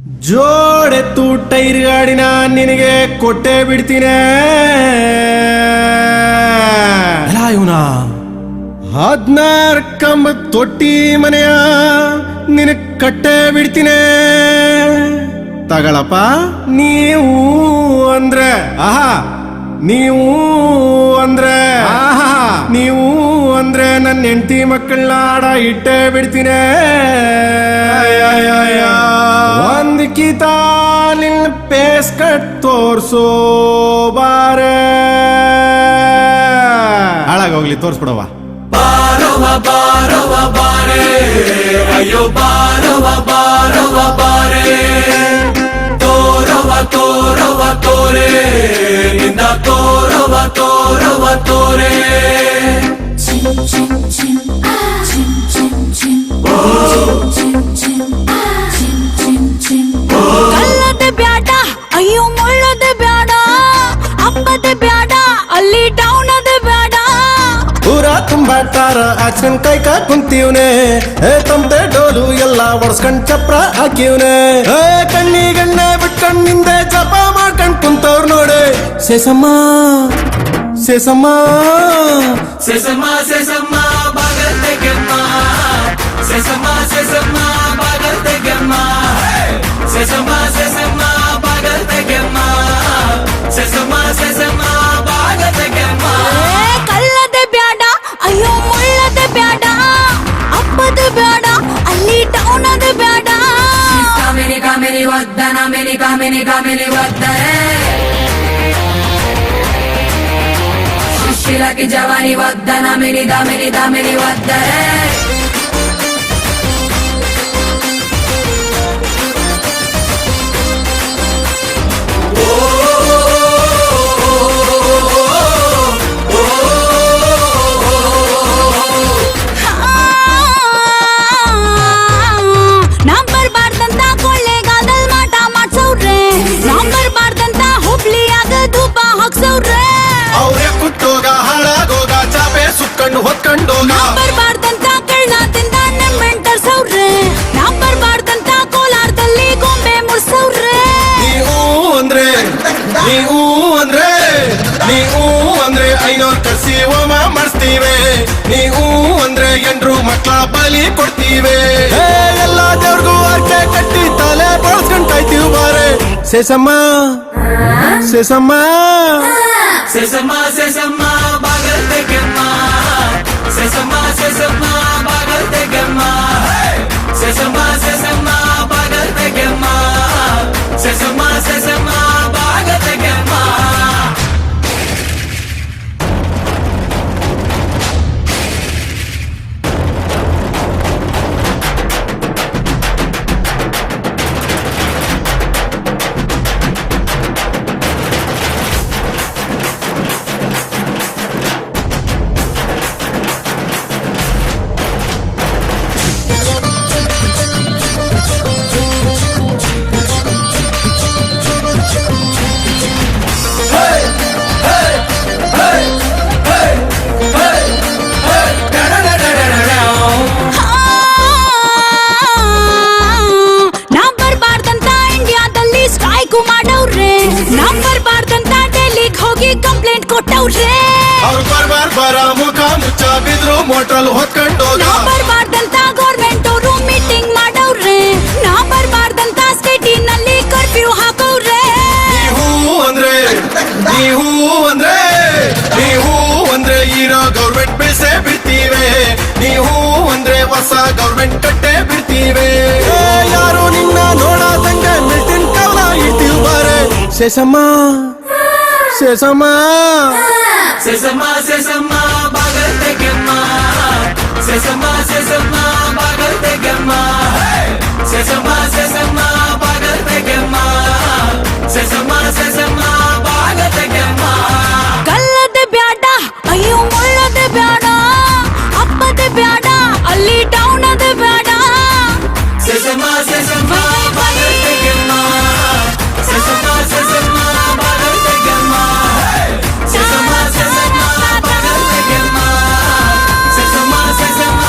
ಜೋಡೆತ್ತು tyre ಗಾಡಿನ ನಿನಗೆ ಕೊಟ್ಟೆ ಬಿಡ್ತೀನಿ. ಇವನ 16 ಕಂಬ ತೊಟ್ಟಿ ಮನೆಯ ನಿನ ಕಟ್ಟೆ ಬಿಡ್ತೀನಿ. ತಗಳಪ್ಪ. ನೀವು ಅಂದ್ರೆ ಆಹಾ, ನೀವು ಅಂದ್ರೆ ಆಹಾ, ನೀವು ಅಂದ್ರೆ ನನ್ನ ಹೆಂಡತಿ ಮಕ್ಕಳನ್ನ ಆಡ ಇಟ್ಟೆ ಬಿಡ್ತೀನಿ. ಒಂದ್ ಕಿತ ನಿನ್ನ ಪೇಸ್ ಕಟ್ ತೋರ್ಸೋ ಬಾರೆ. ಹಾಳಾಗೋಗ್ಲಿ, ತೋರ್ಸ್ಬಿಡವ. ಬಾರವ ಬಾರವ ಬಾರೆ, ಅಯ್ಯೋ ಬಾರವ ಬಾರವ ಬಾರೆ, ತೋರವ ತೋರವ ತೋರೆ, ನಿನ್ನ ತೋರವ ತೋರವ ತೋರೆ. ಕಲ್ಲದೆ ಬ್ಯಾಡ, ಅಯ್ಯೋ ಮುಳ್ಳದೆ ಬ್ಯಾಡ, ಅಪ್ಪದೆ ಬ್ಯಾಡ, ಅಲ್ಲಿ ಡೌನ್ ಅದೆ ಬ್ಯಾಡ. ಪೂರ ತುಂಬಾಟಾರ ಆಕ್ಷನ್ ಕೈಕ ಕುಂತೀವ್ನೆ, ತಮ್ದೆ ಡೋಲು ಎಲ್ಲ ಒಡ್ಸ್ಕೊಂಡ್ ಚಪ್ರ ಹಾಕಿವ್ನೆ. ಕಣ್ಣಿಗಣ್ಣೆ ಬಿಟ್ಕೊಂಡ್ ನಿಂದೆ ಜಪ ಮಾಡ್ಕೊಂಡ್ ಕುಂತವ್ರ ನೋಡಿ. ಸೇಸಮ್ಮ ಸೇಸಮ್ಮ ಸೆಸಮ್ಮ ಸೆಸಮ್ಮ ಬಾಗಲ್ ತೆಗೆಮ್ಮ, ಸೆಸಮ್ಮ ಸೆಸಮ್ಮ ಬಾಗಲ್ ತೆಗೆಮ್ಮ, ಸೆಸಮ್ಮ ಸೆಸಮ್ಮ ಬಾಗಲ್ ತೆಗೆಮ್ಮ, ಸೆಸಮ್ಮ ಸೆಸಮ್ಮ ಬಾಗಲ್ ತೆಗೆಮ್ಮ. ಕಲ್ಲದೆ ಬ್ಯಾಡ, ಅಯ್ಯೋ ಮುಳ್ಳದೆ ಬ್ಯಾಡ, ಅಪ್ಪದೆ ಬ್ಯಾಡ, ಅಲ್ಲಿ ಡೌನ್ ಅದೆ ಬ್ಯಾಡ. ಕಾಮಿನಿ ಕಾಮಿನಿ ವದ್ದನ ಮಿನಿ ಕಾಮಿನಿ ಕಾಮಿನಿ ವದ್ದನೆ, ಶಿಲಕಿ ಜವಾನಿ ವದ್ದನ ಮಿನಿ ದಾಮಿನಿ ದಾಮಿನಿ ವದ್ದನೆ. ನಾನ್ ಬರ್ಬಾರ್ದಂತ ಕೊಳ್ಳೇಗಾದಲ್ ಮಾಟ ಮಾಡ್ಸವ್ರೆ, ನಾನ್ ಬರ್ಬಾರ್ದಂತ ಹುಬ್ಳಿಯಾಗ ಧೂಪ ಹಾಕ್ಸವ್ರೆ. ಅವ್ರೆ ಕುಟ್ಟೋಗ ಹಾಳಾಗೋಗ ಚಾಪೆ ಸುತ್ಕೊಂಡು ಹೊತ್ಕೊಂಡೋಗ. ನಾನ್ ಬರ್ಬಾರ್ದಂತ ಕಳ್ಳಾದಿಂದ ನೆಮ್ಮೆಂಟರ್ಸವ್ರೆ, ನಾನ್ ಬರ್ಬಾರ್ದಂತ ಕೋಲಾರದಲ್ಲಿ ಗೊಂಬೆ ಮುರ್ಸವ್ರೆ. ನೀವು ಅಂದ್ರೆ ನೀವು ಅಂದ್ರೆ ನೀವು ಅಂದ್ರೆ 500 ಕರ್ಸಿ ಹೋಮ ಮಾಡಿಸ್ತೀವಿ. ನೀವು ಅಂದ್ರೆ ಎಂಡ್ರು ಮಕ್ಳ ಬಲಿ ಕೊಡ್ತೀವಿ. ಎಲ್ಲ ದೇವ್ರಿಗೂ ಅರ್ಕೆ ಕಟ್ಟಿ ತಲೆ ಬಳಸ್ಕೊಂಡ್ ಕಾಯ್ತೀವಿ ಬಾರೆ. ಸೇಸಮ್ಮ ಸೇಸಮ್ಮ ಸೆಸಮ್ಮ ಸೆಸಮ್ಮ ಬಾಗಲ್ ತೆಗೆಮ್ಮ, ಸೆಸಮ್ಮ ಸೆಸಮ್ಮ ಬಾಗಲ್ ತೆಗೆಮ್ಮ, ಸೆಸಮ್ಮ ಸೆಸಮ್ಮ ಬಾಗಲ್ ತೆಗೆಮ್ಮ, ಸೆಸಮ್ಮ ಸೆಸಮ್ಮ ಬಾಗಲ್ ತೆಗೆಮ್ಮ. ನಾನ್ ಬರ್ಬಾರ್ದಂತ ಇಂಡಿಯಾದಲ್ಲಿ ಸ್ಟ್ರೈಕ್ ಮಾಡವ್ರೆ, ನಾನ್ ಬರ್ಬಾರ್ದಂತ ಡೆಲ್ಲಿಗ್ ಹೋಗಿ ಕಂಪ್ಲೇಂಟ್ ಕೊಟ್ಟವ್ರೆ. ಅವ್ರು ಬರ ಮುಖ ಮುಚ್ಚ ಬಿದ್ರು ಮೋಟ್ರಲ್ ಹೊತ್ಕೊಂಡೋಗ. ನಾನ್ ಬರ್ಬಾರ್ದಂತ ಗೌರ್ಮೆಂಟ್ ಅವರು ಮೀಟಿಂಗ್ ಮಾಡವ್ರೆ, ನಾನ್ ಬರ್ಬಾರ್ದಂತ ಸಿಟಿನಲ್ಲಿ ಕರ್ಫ್ಯೂ ಹಾಕವ್ರೆ. ನೀವು ಅಂದ್ರೆ ನೀವು ಅಂದ್ರೆ ನೀವು ಅಂದ್ರೆ ಇರೋ ಗೌರ್ಮೆಂಟ್ ಬಿಡಿಸೇ ಬಿಡ್ತೀವಿ. ನೀವು ಅಂದ್ರೆ ಹೊಸ ಗೌರ್ಮೆಂಟ್ ಕಟ್ಟೆ ಬಿಡ್ತೀವಿ. ಯಾರು ನಿನ್ನ ನೋಡದಂಗ ಮೆಟ್ಟಿನ ಕಾಲ ಇಡ್ತೀವಿ ಬಾರೆ. ಸೇಸಮ್ಮ ಸೇಸಮ್ಮ ಸೆಸಮ್ಮ ಸೆಸಮ್ಮ ಬಾಗಲ್ ತೆಗೆಮ್ಮ, ಸೆಸಮ್ಮ ಸೆಸಮ್ಮ ಬಾಗಲ್ ತೆಗೆಮ್ಮ, ಸೆಸಮ್ಮ ಸೆಸಮ್ಮ ಬಾಗಲ್ ತೆಗೆಮ್ಮ, ಸೆಸಮ್ಮ ಸೆಸಮ್ಮ ಬಾಗಲ್ ತೆಗೆಮ್ಮ. ಕಲ್ಲದೆ ಬ್ಯಾಡ, ಅಯ್ಯೋ ಮುಳ್ಳದೆ ಬ್ಯಾಡ, ಅಪ್ಪದೆ ಬ್ಯಾಡ, ಅಲ್ಲಿ ಡೌನ್ ಅದೆ ಬ್ಯಾಡ. ಸೆಸಮ್ಮ ಸೆಸಮ್ಮ ಬಾಗಲ್ ತೆಗೆಮ್ಮ, ಸೆಸಮ್ಮ ಸೆಸಮ್ಮ ಬಾಗಲ್ ತೆಗೆಮ್ಮ, ಸೆಸಮ್ಮ ಸೆಸಮ್ಮ ಬಾಗಲ್ ತೆಗೆಮ್ಮ, ಸೆಸಮ್ಮ ಸೆಸಮ್ಮ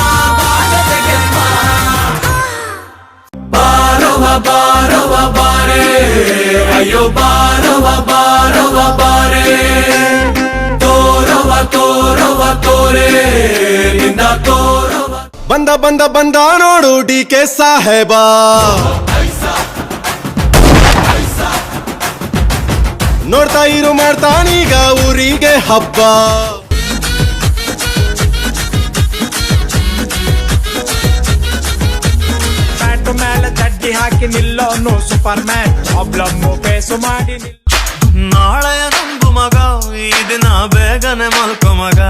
ಅಯ್ಯೋ ಬಾರವ ಬಾರವ ಬಾರೆ ತೋರವ ತೋರವ ತೋರೆ ನಿನ್ನ ತೋರವ ಬಂದ ಬಂದ ಬಂದ ನೋಡು ಡಿ ಕೆ ಸಾಹೇಬ ನೋಡ್ತಾ ಇರು ಮಾಡ್ತಾನೀಗ ಊರಿಗೆ ಹಬ್ಬ ಬ್ಯಾಟು ಮೇಲೆ ಚಡ್ಡಿ ಹಾಕಿ ನಿಲ್ಲೋನು ಸೂಪರ್ ಮ್ಯಾನ್ ಪ್ರಾಬ್ಲಮ್ ಫೇಸು ಮಾಡಿ ನಾಳೆಯ ನಂಬು ಮಗ ಈ ದಿನ ಬೇಗನೆ ಮಲ್ಕೊ ಮಗ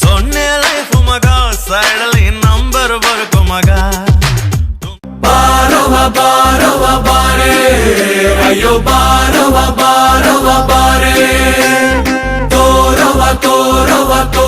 ಸೊನ್ನೆ ಲೈಫ್ ಮಗ ಸೈಡಲ್ಲಿ ನಂಬರ್ ಬರ್ಕೊ ಮಗ ಬಾರವ ಬಾರವ ಬಾರೆ ಅಯ್ಯೋ ಬಾರವ ಬಾರವ ಬಾರೆ ತೋರವ ತೋರವ ತೋ